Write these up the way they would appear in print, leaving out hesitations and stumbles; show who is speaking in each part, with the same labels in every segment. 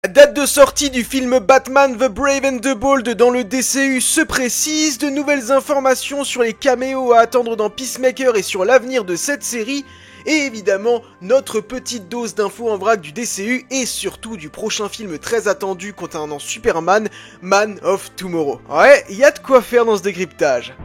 Speaker 1: La date de sortie du film Batman The Brave and the Bold dans le DCU se précise, de nouvelles informations sur les caméos à attendre dans Peacemaker et sur l'avenir de cette série, et évidemment notre petite dose d'infos en vrac du DCU et surtout du prochain film très attendu concernant Superman, Man of Tomorrow. Ouais, y a de quoi faire dans ce décryptage.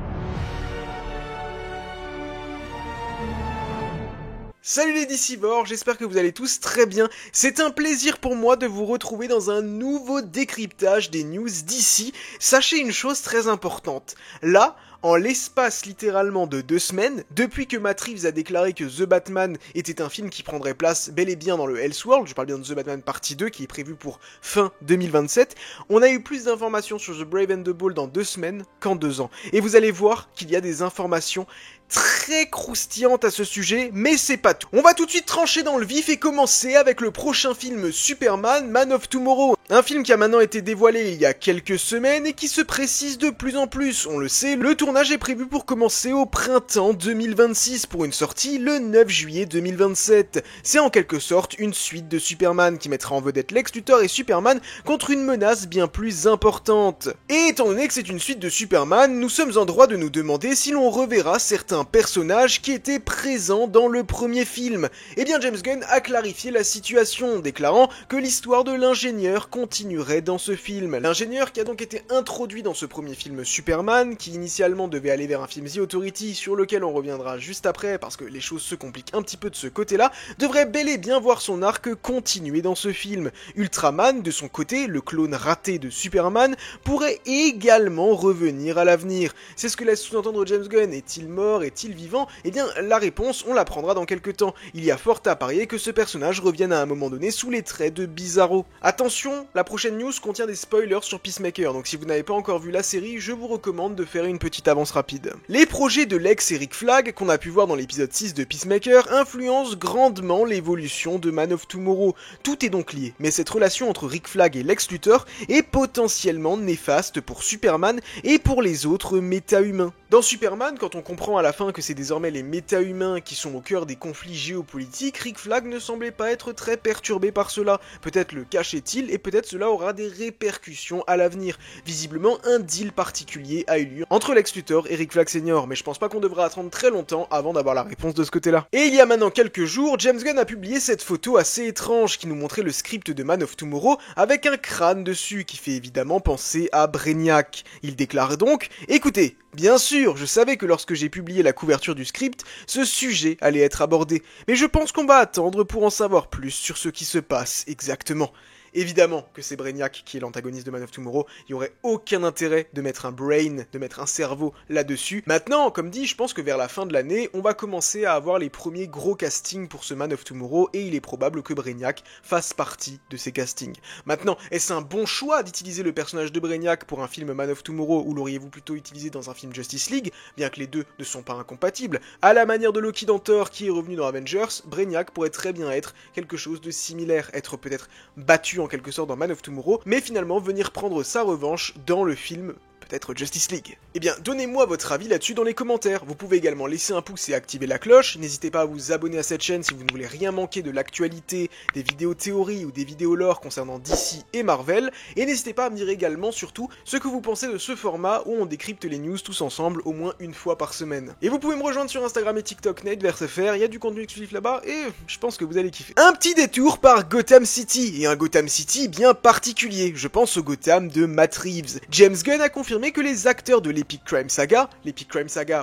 Speaker 1: Salut les DCivores, j'espère que vous allez tous très bien. C'est un plaisir pour moi de vous retrouver dans un nouveau décryptage des news DC. Sachez une chose très importante. Là, en l'espace littéralement de 2 semaines, depuis que Matt Reeves a déclaré que The Batman était un film qui prendrait place bel et bien dans le Elseworld, je parle bien de The Batman partie 2 qui est prévu pour fin 2027, on a eu plus d'informations sur The Brave and the Bold dans 2 semaines qu'en 2 ans. Et vous allez voir qu'il y a des informations très croustillantes à ce sujet, mais c'est pas tout. On va tout de suite trancher dans le vif et commencer avec le prochain film Superman, Man of Tomorrow. Un film qui a maintenant été dévoilé il y a quelques semaines et qui se précise de plus en plus. On le sait, le tournage est prévu pour commencer au printemps 2026 pour une sortie le 9 juillet 2027. C'est en quelque sorte une suite de Superman qui mettra en vedette Lex Luthor et Superman contre une menace bien plus importante. Et étant donné que c'est une suite de Superman, nous sommes en droit de nous demander si l'on reverra certains personnages qui étaient présents dans le premier film. Eh bien James Gunn a clarifié la situation, déclarant que l'histoire de l'ingénieur continuerait dans ce film. L'ingénieur qui a donc été introduit dans ce premier film Superman, qui initialement devait aller vers un film The Authority, sur lequel on reviendra juste après parce que les choses se compliquent un petit peu de ce côté-là, devrait bel et bien voir son arc continuer dans ce film. Ultraman, de son côté, le clone raté de Superman, pourrait également revenir à l'avenir. C'est ce que laisse sous-entendre James Gunn. Est-il mort? Est-il vivant? Eh bien, la réponse, on l'apprendra dans quelques temps. Il y a fort à parier que ce personnage revienne à un moment donné sous les traits de Bizarro. Attention, la prochaine news contient des spoilers sur Peacemaker, donc si vous n'avez pas encore vu la série, je vous recommande de faire une petite avance rapide. Les projets de Lex et Rick Flag, qu'on a pu voir dans l'épisode 6 de Peacemaker, influencent grandement l'évolution de Man of Tomorrow. Tout est donc lié, mais cette relation entre Rick Flag et Lex Luthor est potentiellement néfaste pour Superman et pour les autres méta-humains. Dans Superman, quand on comprend à la fin que c'est désormais les méta-humains qui sont au cœur des conflits géopolitiques, Rick Flag ne semblait pas être très perturbé par cela. Peut-être le cachait-il et peut-être cela aura des répercussions à l'avenir. Visiblement, un deal particulier a eu lieu entre Lex Luthor et Rick Flag Senior, mais je pense pas qu'on devra attendre très longtemps avant d'avoir la réponse de ce côté-là. Et il y a maintenant quelques jours, James Gunn a publié cette photo assez étrange qui nous montrait le script de Man of Tomorrow avec un crâne dessus qui fait évidemment penser à Brainiac. Il déclare donc « Écoutez, bien sûr, je savais que lorsque j'ai publié la couverture du script, ce sujet allait être abordé, mais je pense qu'on va attendre pour en savoir plus sur ce qui se passe exactement. » Évidemment que c'est Brainiac qui est l'antagoniste de Man of Tomorrow, il n'y aurait aucun intérêt de mettre un brain, de mettre un cerveau là-dessus. Maintenant, comme dit, je pense que vers la fin de l'année, on va commencer à avoir les premiers gros castings pour ce Man of Tomorrow, et il est probable que Brainiac fasse partie de ces castings. Maintenant, est-ce un bon choix d'utiliser le personnage de Brainiac pour un film Man of Tomorrow, ou l'auriez-vous plutôt utilisé dans un film Justice League, bien que les deux ne sont pas incompatibles? À la manière de Loki dans Thor qui est revenu dans Avengers, Brainiac pourrait très bien être quelque chose de similaire, être peut-être battu en quelque sorte dans Man of Tomorrow, mais finalement venir prendre sa revanche dans le film peut-être Justice League. Eh bien, donnez-moi votre avis là-dessus dans les commentaires. Vous pouvez également laisser un pouce et activer la cloche. N'hésitez pas à vous abonner à cette chaîne si vous ne voulez rien manquer de l'actualité, des vidéos théories ou des vidéos lore concernant DC et Marvel. Et n'hésitez pas à me dire également, surtout, ce que vous pensez de ce format où on décrypte les news tous ensemble au moins une fois par semaine. Et vous pouvez me rejoindre sur Instagram et TikTok, NateVersFR, il y a du contenu exclusif là-bas et je pense que vous allez kiffer. Un petit détour par Gotham City, et un Gotham City bien particulier. Je pense au Gotham de Matt Reeves. James Gunn a confirmé que les acteurs de l'Epic Crime Saga,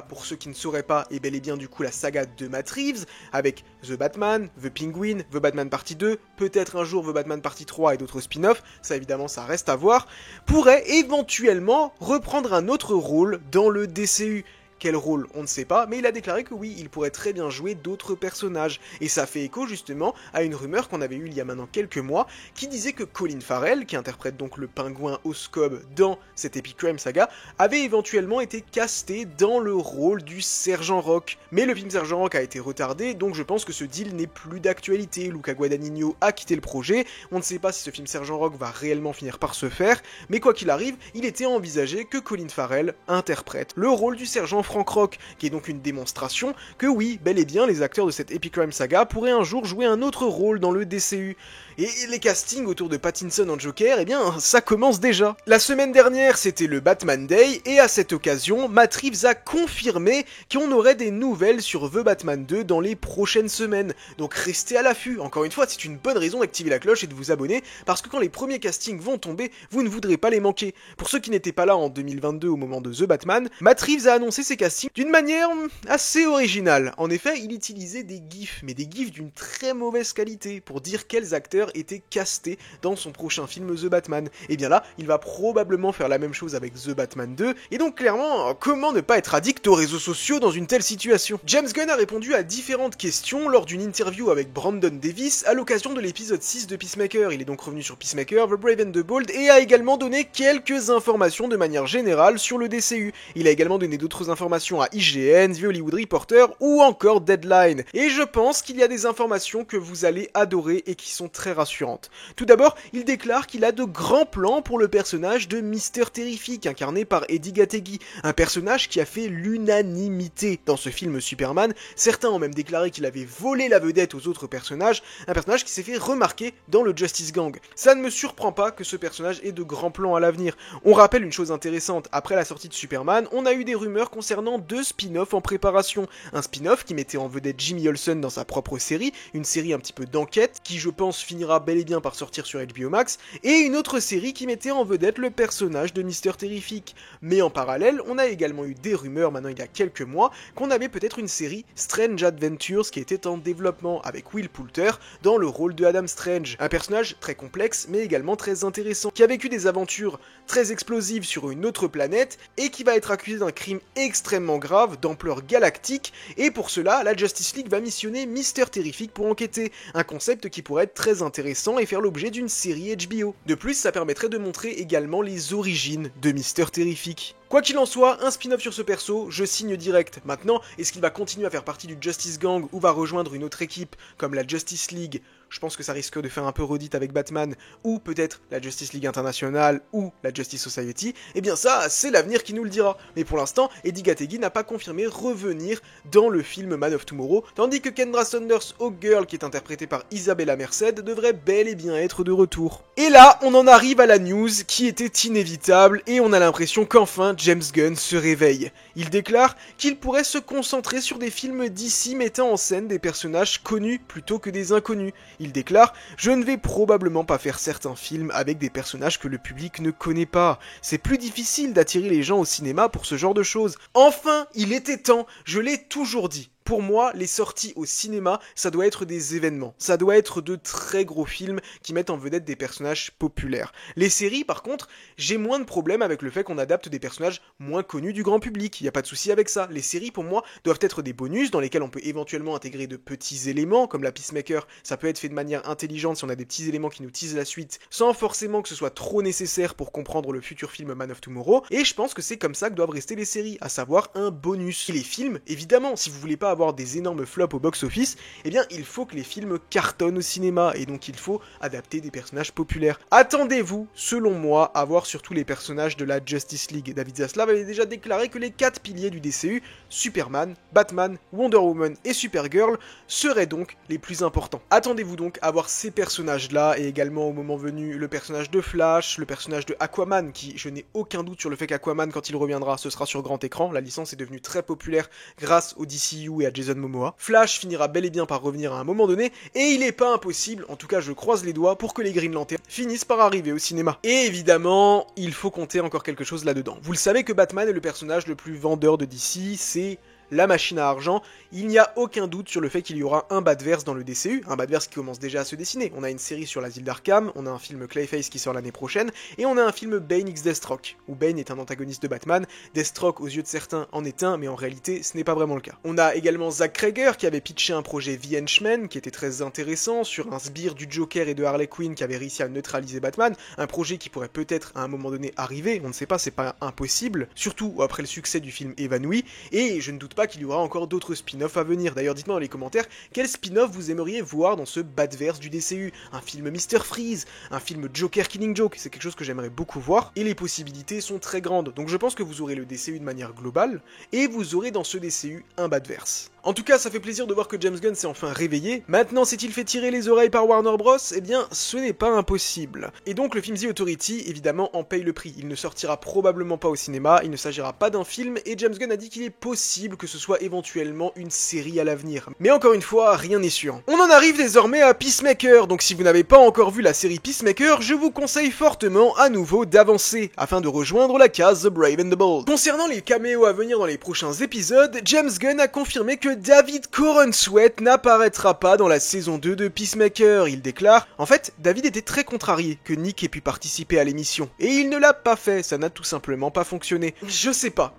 Speaker 1: pour ceux qui ne sauraient pas, est bel et bien du coup la saga de Matt Reeves, avec The Batman, The Penguin, The Batman partie 2, peut-être un jour The Batman partie 3 et d'autres spin-offs, ça évidemment ça reste à voir, pourraient éventuellement reprendre un autre rôle dans le DCU. Quel rôle, on ne sait pas, mais il a déclaré que oui, il pourrait très bien jouer d'autres personnages. Et ça fait écho justement à une rumeur qu'on avait eue il y a maintenant quelques mois, qui disait que Colin Farrell, qui interprète donc le pingouin Oscob dans cette Epic Crime Saga, avait éventuellement été casté dans le rôle du Sergent Rock. Mais le film Sergent Rock a été retardé, donc je pense que ce deal n'est plus d'actualité. Luca Guadagnino a quitté le projet, on ne sait pas si ce film Sergent Rock va réellement finir par se faire, mais quoi qu'il arrive, il était envisagé que Colin Farrell interprète le rôle du Sergent Frank Rock, qui est donc une démonstration que oui, bel et bien, les acteurs de cette Epic Crime Saga pourraient un jour jouer un autre rôle dans le DCU. Et les castings autour de Pattinson en Joker, eh bien, ça commence déjà. La semaine dernière, c'était le Batman Day, et à cette occasion, Matt Reeves a confirmé qu'on aurait des nouvelles sur The Batman 2 dans les prochaines semaines. Donc restez à l'affût. Encore une fois, c'est une bonne raison d'activer la cloche et de vous abonner, parce que quand les premiers castings vont tomber, vous ne voudrez pas les manquer. Pour ceux qui n'étaient pas là en 2022 au moment de The Batman, Matt Reeves a annoncé ses castings d'une manière assez originale. En effet, il utilisait des gifs, mais des gifs d'une très mauvaise qualité, pour dire quels acteurs étaient castés dans son prochain film The Batman. Et bien là, il va probablement faire la même chose avec The Batman 2, et donc clairement, comment ne pas être addict aux réseaux sociaux dans une telle situation? James Gunn a répondu à différentes questions lors d'une interview avec Brandon Davis à l'occasion de l'épisode 6 de Peacemaker. Il est donc revenu sur Peacemaker, The Brave and the Bold, et a également donné quelques informations de manière générale sur le DCU. Il a également donné d'autres informations à IGN, The Hollywood Reporter ou encore Deadline. Et je pense qu'il y a des informations que vous allez adorer et qui sont très rassurantes. Tout d'abord, il déclare qu'il a de grands plans pour le personnage de Mister Terrific, incarné par Eddie Gattegi, un personnage qui a fait l'unanimité dans ce film Superman. Certains ont même déclaré qu'il avait volé la vedette aux autres personnages, un personnage qui s'est fait remarquer dans le Justice Gang. Ça ne me surprend pas que ce personnage ait de grands plans à l'avenir. On rappelle une chose intéressante, après la sortie de Superman, on a eu des rumeurs concernant 2 spin-offs en préparation. Un spin-off qui mettait en vedette Jimmy Olsen dans sa propre série, une série un petit peu d'enquête, qui je pense finira bel et bien par sortir sur HBO Max, et une autre série qui mettait en vedette le personnage de Mister Terrific. Mais en parallèle, on a également eu des rumeurs, maintenant il y a quelques mois, qu'on avait peut-être une série Strange Adventures qui était en développement, avec Will Poulter dans le rôle de Adam Strange. Un personnage très complexe, mais également très intéressant, qui a vécu des aventures très explosives sur une autre planète, et qui va être accusé d'un crime extrêmement grave, d'ampleur galactique, et pour cela, la Justice League va missionner Mister Terrific pour enquêter. Un concept qui pourrait être très intéressant et faire l'objet d'une série HBO. De plus, ça permettrait de montrer également les origines de Mister Terrific. Quoi qu'il en soit, un spin-off sur ce perso, je signe direct. Maintenant, est-ce qu'il va continuer à faire partie du Justice Gang ou va rejoindre une autre équipe comme la Justice League? Je pense que ça risque de faire un peu redite avec Batman, ou peut-être la Justice League Internationale, ou la Justice Society. Eh bien ça, c'est l'avenir qui nous le dira. Mais pour l'instant, Eddie Gattegi n'a pas confirmé revenir dans le film Man of Tomorrow, tandis que Kendra Saunders Hawkgirl, qui est interprétée par Isabella Merced, devrait bel et bien être de retour. Et là, on en arrive à la news qui était inévitable, et on a l'impression qu'enfin James Gunn se réveille. Il déclare qu'il pourrait se concentrer sur des films d'ici mettant en scène des personnages connus plutôt que des inconnus. Il déclare « Je ne vais probablement pas faire certains films avec des personnages que le public ne connaît pas. C'est plus difficile d'attirer les gens au cinéma pour ce genre de choses. Enfin, il était temps, je l'ai toujours dit. » Pour moi, les sorties au cinéma, ça doit être des événements. Ça doit être de très gros films qui mettent en vedette des personnages populaires. Les séries, par contre, j'ai moins de problèmes avec le fait qu'on adapte des personnages moins connus du grand public. Il n'y a pas de souci avec ça. Les séries, pour moi, doivent être des bonus dans lesquels on peut éventuellement intégrer de petits éléments, comme la Peacemaker. Ça peut être fait de manière intelligente si on a des petits éléments qui nous teasent la suite, sans forcément que ce soit trop nécessaire pour comprendre le futur film Man of Tomorrow. Et je pense que c'est comme ça que doivent rester les séries, à savoir un bonus. Et les films, évidemment, si vous voulez pas avoir des énormes flops au box-office, eh bien il faut que les films cartonnent au cinéma, et donc il faut adapter des personnages populaires. Attendez-vous, selon moi, à voir surtout les personnages de la Justice League. David Zaslav avait déjà déclaré que les 4 piliers du DCU, Superman, Batman, Wonder Woman et Supergirl, seraient donc les plus importants. Attendez-vous donc à voir ces personnages-là, et également au moment venu, le personnage de Flash, le personnage de Aquaman, qui, je n'ai aucun doute sur le fait qu'Aquaman, quand il reviendra, ce sera sur grand écran. La licence est devenue très populaire grâce au DCU et à Jason Momoa. Flash finira bel et bien par revenir à un moment donné, et il est pas impossible, en tout cas je croise les doigts, pour que les Green Lantern finissent par arriver au cinéma. Et évidemment, il faut compter encore quelque chose là-dedans. Vous le savez que Batman est le personnage le plus vendeur de DC, c'est la machine à argent. Il n'y a aucun doute sur le fait qu'il y aura un Batverse dans le DCU, un Batverse qui commence déjà à se dessiner. On a une série sur l'asile d'Arkham, on a un film Clayface qui sort l'année prochaine, et on a un film Bane x Deathstroke, où Bane est un antagoniste de Batman, Deathstroke aux yeux de certains en est un, mais en réalité ce n'est pas vraiment le cas. On a également Zack Cregger qui avait pitché un projet The Henchman, qui était très intéressant, sur un sbire du Joker et de Harley Quinn qui avait réussi à neutraliser Batman, un projet qui pourrait peut-être à un moment donné arriver, on ne sait pas, c'est pas impossible, surtout après le succès du film Évanoui, et je ne doute pas qu'il y aura encore d'autres spin-offs à venir. D'ailleurs, dites-moi dans les commentaires, quel spin-off vous aimeriez voir dans ce Badverse du DCU? Un film Mr. Freeze, un film Joker Killing Joke, c'est quelque chose que j'aimerais beaucoup voir, et les possibilités sont très grandes. Donc je pense que vous aurez le DCU de manière globale, et vous aurez dans ce DCU un Badverse. En tout cas, ça fait plaisir de voir que James Gunn s'est enfin réveillé. Maintenant, s'est-il fait tirer les oreilles par Warner Bros? Eh bien, ce n'est pas impossible. Et donc, le film The Authority, évidemment, en paye le prix. Il ne sortira probablement pas au cinéma, il ne s'agira pas d'un film, et James Gunn a dit qu'il est possible que ce soit éventuellement une série à l'avenir. Mais encore une fois, rien n'est sûr. On en arrive désormais à Peacemaker, donc si vous n'avez pas encore vu la série Peacemaker, je vous conseille fortement à nouveau d'avancer, afin de rejoindre la case The Brave and the Bold. Concernant les caméos à venir dans les prochains épisodes, James Gunn a confirmé que David Corenswet n'apparaîtra pas dans la saison 2 de Peacemaker. Il déclare: en fait, David était très contrarié que Nick ait pu participer à l'émission. Et il ne l'a pas fait, ça n'a tout simplement pas fonctionné. Je sais pas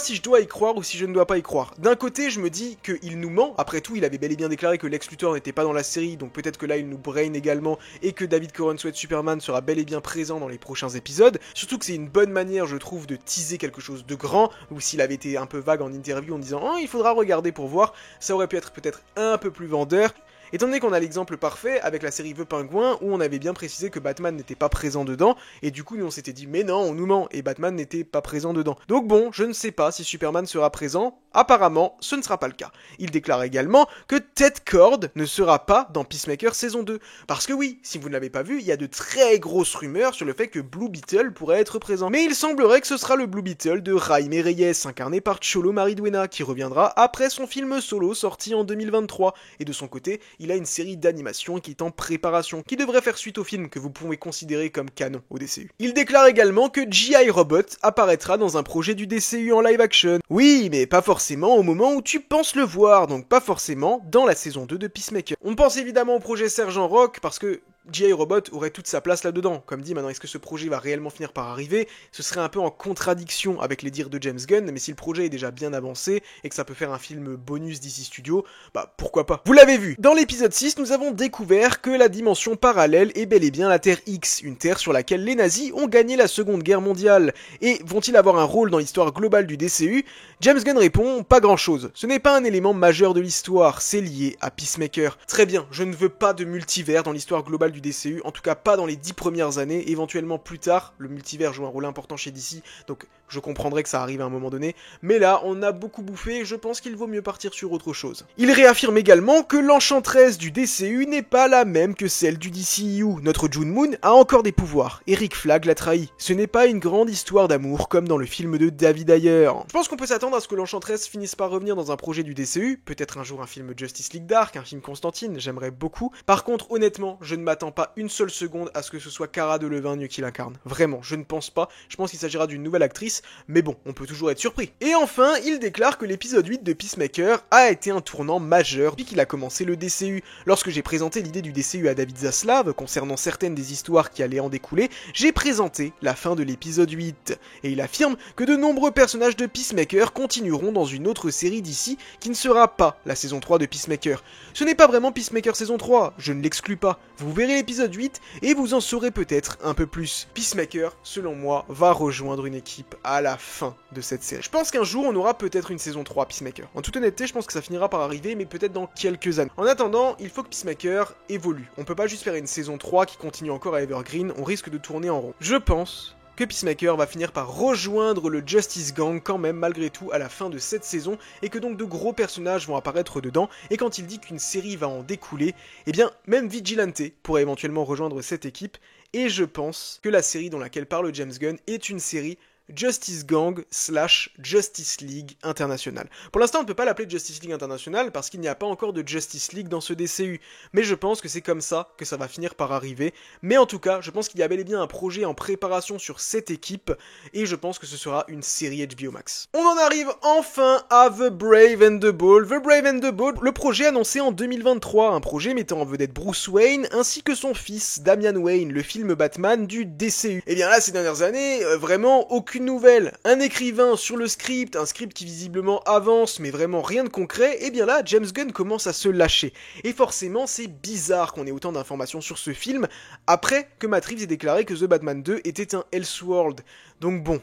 Speaker 1: si je dois y croire ou si je ne dois pas y croire. D'un côté, je me dis qu'il nous ment, après tout, il avait bel et bien déclaré que Lex Luthor n'était pas dans la série, donc peut-être que là il nous brain également, et que David Corenswet Superman sera bel et bien présent dans les prochains épisodes. Surtout que c'est une bonne manière, je trouve, de teaser quelque chose de grand, ou s'il avait été un peu vague en interview en disant « Oh, il faudra regarder pour voir », ça aurait pu être peut-être un peu plus vendeur. Étant donné qu'on a l'exemple parfait avec la série The Penguin où on avait bien précisé que Batman n'était pas présent dedans, et du coup nous on s'était dit mais non on nous ment, et Batman n'était pas présent dedans. Donc bon, je ne sais pas si Superman sera présent, apparemment ce ne sera pas le cas. Il déclare également que Ted Kord ne sera pas dans Peacemaker saison 2. Parce que oui, si vous ne l'avez pas vu, il y a de très grosses rumeurs sur le fait que Blue Beetle pourrait être présent. Mais il semblerait que ce sera le Blue Beetle de Jaime Reyes, incarné par Cholo Mariduena, qui reviendra après son film solo sorti en 2023, et de son côté, il a une série d'animation qui est en préparation, qui devrait faire suite au film que vous pouvez considérer comme canon au DCU. Il déclare également que G.I. Robot apparaîtra dans un projet du DCU en live action. Oui, mais pas forcément au moment où tu penses le voir, donc pas forcément dans la saison 2 de Peacemaker. On pense évidemment au projet Sergent Rock, parce que G.I. Robot aurait toute sa place là-dedans. Comme dit, maintenant, est-ce que ce projet va réellement finir par arriver? Ce serait un peu en contradiction avec les dires de James Gunn, mais si le projet est déjà bien avancé, et que ça peut faire un film bonus DC Studios, bah pourquoi pas. Vous l'avez vu, dans l'épisode 6, nous avons découvert que la dimension parallèle est bel et bien la Terre X, une Terre sur laquelle les nazis ont gagné la Seconde Guerre mondiale. Et vont-ils avoir un rôle dans l'histoire globale du DCU? James Gunn répond, pas grand-chose. Ce n'est pas un élément majeur de l'histoire, c'est lié à Peacemaker. Très bien, je ne veux pas de multivers dans l'histoire globale du DCU, en tout cas pas dans les 10 premières années, éventuellement plus tard, le multivers joue un rôle important chez DC, donc je comprendrais que ça arrive à un moment donné, mais là, on a beaucoup bouffé, je pense qu'il vaut mieux partir sur autre chose. Il réaffirme également que l'Enchantress du DCU n'est pas la même que celle du DCU. Notre June Moon a encore des pouvoirs, et Rick Flag l'a trahi. Ce n'est pas une grande histoire d'amour comme dans le film de David Ayer. Je pense qu'on peut s'attendre à ce que l'Enchantress finisse par revenir dans un projet du DCU, peut-être un jour un film Justice League Dark, un film Constantine, j'aimerais beaucoup. Par contre, honnêtement, je ne m'attends pas une seule seconde à ce que ce soit Cara Delevingne qui l'incarne. Vraiment, je ne pense pas. Je pense qu'il s'agira d'une nouvelle actrice, mais bon, on peut toujours être surpris. Et enfin, il déclare que l'épisode 8 de Peacemaker a été un tournant majeur depuis qu'il a commencé le DCU. Lorsque j'ai présenté l'idée du DCU à David Zaslav, concernant certaines des histoires qui allaient en découler, j'ai présenté la fin de l'épisode 8. Et il affirme que de nombreux personnages de Peacemaker continueront dans une autre série d'ici qui ne sera pas la saison 3 de Peacemaker. Ce n'est pas vraiment Peacemaker saison 3, je ne l'exclus pas. Vous verrez l'épisode 8 et vous en saurez peut-être un peu plus. Peacemaker, selon moi, va rejoindre une équipe à la fin de cette série. Je pense qu'un jour on aura peut-être une saison 3 Peacemaker. En toute honnêteté, je pense que ça finira par arriver, mais peut-être dans quelques années. En attendant, il faut que Peacemaker évolue. On peut pas juste faire une saison 3 qui continue encore à Evergreen, on risque de tourner en rond. Je pense que Peacemaker va finir par rejoindre le Justice Gang quand même malgré tout à la fin de cette saison, et que donc de gros personnages vont apparaître dedans, et quand il dit qu'une série va en découler, eh bien même Vigilante pourrait éventuellement rejoindre cette équipe, et je pense que la série dans laquelle parle James Gunn est une série Justice Gang / Justice League International. Pour l'instant, on ne peut pas l'appeler Justice League International parce qu'il n'y a pas encore de Justice League dans ce DCU. Mais je pense que c'est comme ça que ça va finir par arriver. Mais en tout cas, je pense qu'il y a bel et bien un projet en préparation sur cette équipe et je pense que ce sera une série HBO Max. On en arrive enfin à The Brave and the Bold. The Brave and the Bold, le projet annoncé en 2023, un projet mettant en vedette Bruce Wayne ainsi que son fils Damian Wayne, le film Batman du DCU. Et bien là, ces dernières années, vraiment aucune nouvelle. Un écrivain sur le script, un script qui visiblement avance mais vraiment rien de concret, et bien là James Gunn commence à se lâcher. Et forcément c'est bizarre qu'on ait autant d'informations sur ce film après que Matt Reeves ait déclaré que The Batman 2 était un Elseworld. Donc bon,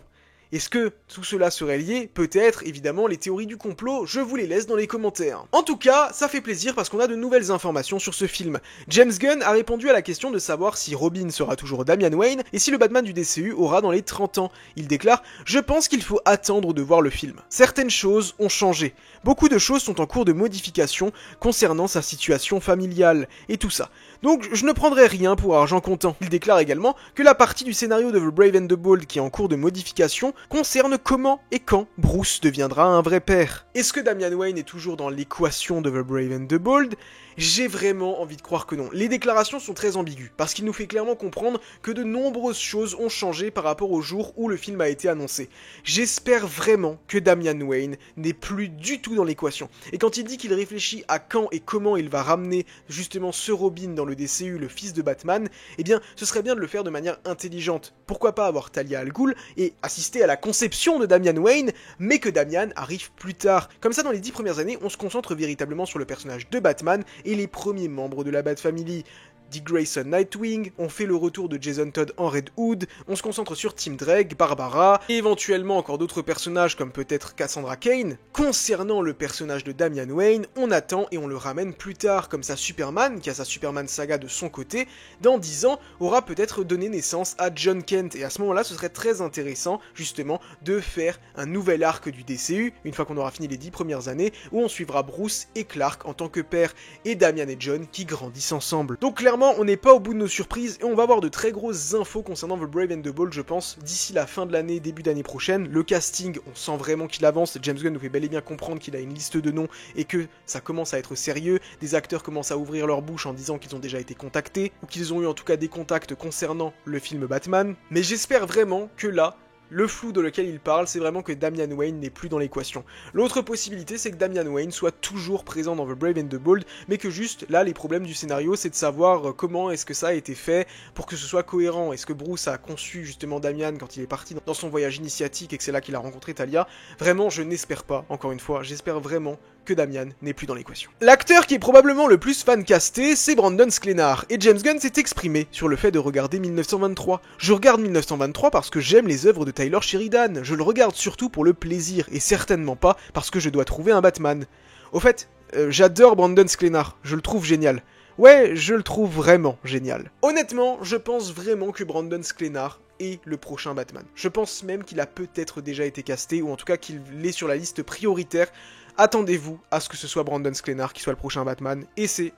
Speaker 1: Est-ce que tout cela serait lié? Peut-être, évidemment, les théories du complot, je vous les laisse dans les commentaires. En tout cas, ça fait plaisir parce qu'on a de nouvelles informations sur ce film. James Gunn a répondu à la question de savoir si Robin sera toujours Damian Wayne et si le Batman du DCU aura dans les 30 ans. Il déclare « Je pense qu'il faut attendre de voir le film. Certaines choses ont changé. Beaucoup de choses sont en cours de modification concernant sa situation familiale et tout ça. Donc je ne prendrai rien pour argent comptant. » Il déclare également que la partie du scénario de The Brave and the Bold qui est en cours de modification concerne comment et quand Bruce deviendra un vrai père. Est-ce que Damian Wayne est toujours dans l'équation de The Brave and the Bold? J'ai vraiment envie de croire que non. Les déclarations sont très ambiguës, parce qu'il nous fait clairement comprendre que de nombreuses choses ont changé par rapport au jour où le film a été annoncé. J'espère vraiment que Damian Wayne n'est plus du tout dans l'équation. Et quand il dit qu'il réfléchit à quand et comment il va ramener justement ce Robin dans le DCU, le fils de Batman, eh bien ce serait bien de le faire de manière intelligente. Pourquoi pas avoir Talia al Ghul et assister à la conception de Damian Wayne, mais que Damian arrive plus tard. Comme ça, dans les 10 premières années, on se concentre véritablement sur le personnage de Batman et les premiers membres de la Bat Family. Dick Grayson Nightwing, on fait le retour de Jason Todd en Red Hood, on se concentre sur Tim Drake, Barbara, et éventuellement encore d'autres personnages comme peut-être Cassandra Cain. Concernant le personnage de Damian Wayne, on attend et on le ramène plus tard, comme ça Superman, qui a sa Superman saga de son côté, dans 10 ans, aura peut-être donné naissance à John Kent, et à ce moment-là, ce serait très intéressant, justement, de faire un nouvel arc du DCU, une fois qu'on aura fini les 10 premières années, où on suivra Bruce et Clark en tant que père, et Damian et John qui grandissent ensemble. Donc clairement, on n'est pas au bout de nos surprises et on va avoir de très grosses infos concernant The Brave and the Bold, je pense, d'ici la fin de l'année, début d'année prochaine. Le casting, on sent vraiment qu'il avance, James Gunn nous fait bel et bien comprendre qu'il a une liste de noms et que ça commence à être sérieux, des acteurs commencent à ouvrir leur bouche en disant qu'ils ont déjà été contactés, ou qu'ils ont eu en tout cas des contacts concernant le film Batman, mais j'espère vraiment que là, le flou dans lequel il parle, c'est vraiment que Damian Wayne n'est plus dans l'équation. L'autre possibilité, c'est que Damian Wayne soit toujours présent dans The Brave and the Bold, mais que juste, là, les problèmes du scénario, c'est de savoir comment est-ce que ça a été fait pour que ce soit cohérent. Est-ce que Bruce a conçu justement Damian quand il est parti dans son voyage initiatique et que c'est là qu'il a rencontré Talia? Vraiment, je n'espère pas, encore une fois, j'espère vraiment que Damian n'est plus dans l'équation. L'acteur qui est probablement le plus fan-casté, c'est Brandon Sklenar, et James Gunn s'est exprimé sur le fait de regarder 1923. Je regarde 1923 parce que j'aime les œuvres de Taylor Sheridan, je le regarde surtout pour le plaisir, et certainement pas parce que je dois trouver un Batman. Au fait, j'adore Brandon Sklenar, je le trouve génial. Ouais, je le trouve vraiment génial. Honnêtement, je pense vraiment que Brandon Sklenar est le prochain Batman. Je pense même qu'il a peut-être déjà été casté, ou en tout cas qu'il est sur la liste prioritaire. Attendez-vous à ce que ce soit Brandon Sklenar qui soit le prochain Batman, et c'est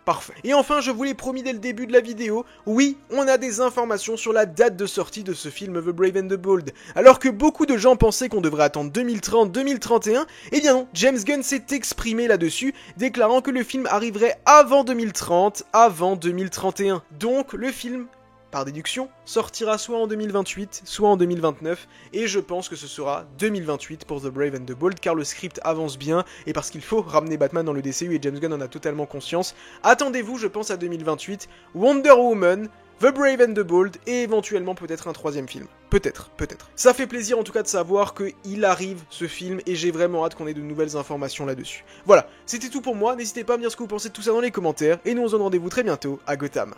Speaker 1: parfait. Et enfin, je vous l'ai promis dès le début de la vidéo, oui, on a des informations sur la date de sortie de ce film The Brave and the Bold. Alors que beaucoup de gens pensaient qu'on devrait attendre 2030, 2031, eh bien non, James Gunn s'est exprimé là-dessus, déclarant que le film arriverait avant 2030, avant 2031. Donc, le film, par déduction, sortira soit en 2028, soit en 2029, et je pense que ce sera 2028 pour The Brave and the Bold, car le script avance bien, et parce qu'il faut ramener Batman dans le DCU, et James Gunn en a totalement conscience. Attendez-vous, je pense, à 2028, Wonder Woman, The Brave and the Bold, et éventuellement peut-être un troisième film. Peut-être. Ça fait plaisir en tout cas de savoir qu'il arrive ce film, et j'ai vraiment hâte qu'on ait de nouvelles informations là-dessus. Voilà, c'était tout pour moi, n'hésitez pas à me dire ce que vous pensez de tout ça dans les commentaires, et nous on se donne rendez-vous très bientôt à Gotham.